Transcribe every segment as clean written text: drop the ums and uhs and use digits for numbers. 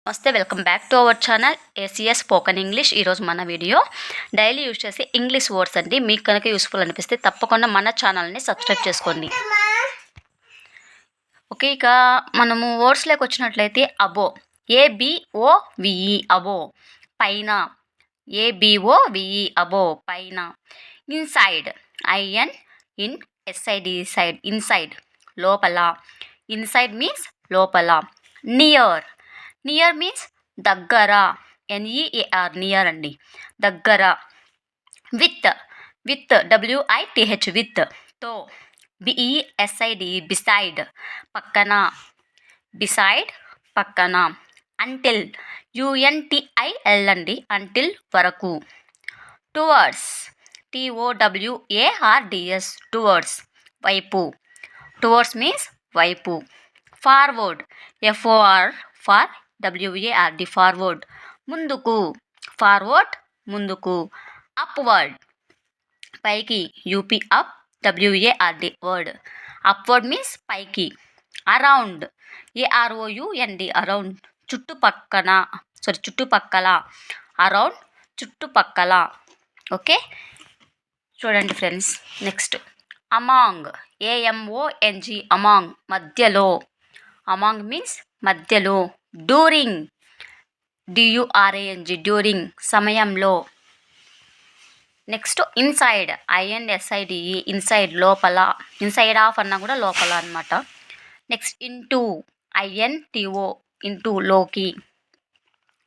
నమస్తే, welcome back to our channel ACS spoken English. ఈరోజు మన వీడియో డైలీ యూజ్ చేసే ఇంగ్లీష్ వర్డ్స్ అండి. మీకు కనుక యూస్ఫుల్ అనిపిస్తే తప్పకుండా మన ఛానల్ని సబ్స్క్రైబ్ చేసుకోండి. ఓకే, ఇక మనము వర్డ్స్లోకి వచ్చినట్లయితే అబో, ABOVE అబో, పైన. ABOVE అబో, పైన. ఇన్సైడ్, INSID సైడ్, ఇన్సైడ్, లోపల. ఇన్సైడ్ మీన్స్ లోపల. నియర్ మీన్స్ దగ్గర, NEAR, నియర్ అండి, దగ్గర. With WITH, with. తో, BESID, బిసైడ్, పక్కన. బిసైడ్, పక్కన. అంటిల్, UNTIL అండి, అంటిల్, వరకు. టువర్డ్స్, TOWARDS, టువర్డ్స్, వైపు. టువర్డ్స్ మీన్స్ వైపు. ఫార్వర్డ్, FORWARD, ఫార్వర్డ్, ముందుకు. ఫార్వర్డ్, ముందుకు. అప్వర్డ్, పైకి, UP, up, WARD, word. Upward means పైకి. అరౌండ్, AROUND, అరౌండ్, చుట్టుపక్కల. అరౌండ్, చుట్టుపక్కల. ఓకే, చూడండి friends. Next among, AMONG, among, మధ్యలో. అమాంగ్ మీన్స్ మధ్యలో. డ్యూరింగ్, DURING, డ్యూరింగ్, సమయంలో. నెక్స్ట్ ఇన్సైడ్, INSIDE, ఇన్సైడ్, లోపల. ఇన్సైడ్ ఆఫ్ అన్నా కూడా లోపల అనమాట. నెక్స్ట్ ఇంటూ, INTO, ఇంటూ, లోకి.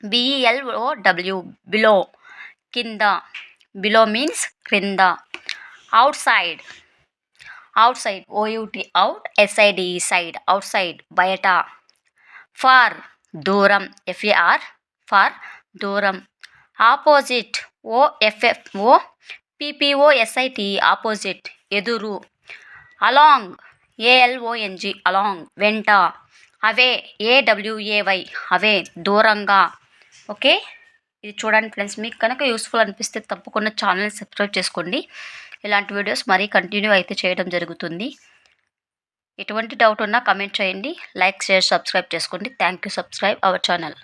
BELOW, బిలో, కింద. బిలో మీన్స్ క్రింద. Outside, OUT, out, SIDE, side, outside, బయట. ఫార్, దూరం, FAR, ఫార్, దూరం. ఆపోజిట్, OFFOPPOSIT, ఆపోజిట్, ఎదురు. అలాంగ్, ALONG, అలాంగ్, వెంట. అవే, AWAY, అవే, దూరంగా. ఓకే, ఇది చూడండి ఫ్రెండ్స్. మీకు కనుక యూస్ఫుల్ అనిపిస్తే తప్పకుండా ఛానల్ని సబ్స్క్రైబ్ చేసుకోండి. ఇలాంటి వీడియోస్ మరీ కంటిన్యూ అయితే చేయడం జరుగుతుంది. ఎటువంటి డౌట్ ఉన్నా కమెంట్ చేయండి. లైక్, షేర్, సబ్స్క్రైబ్ చేసుకోండి. Thank you. Subscribe our channel.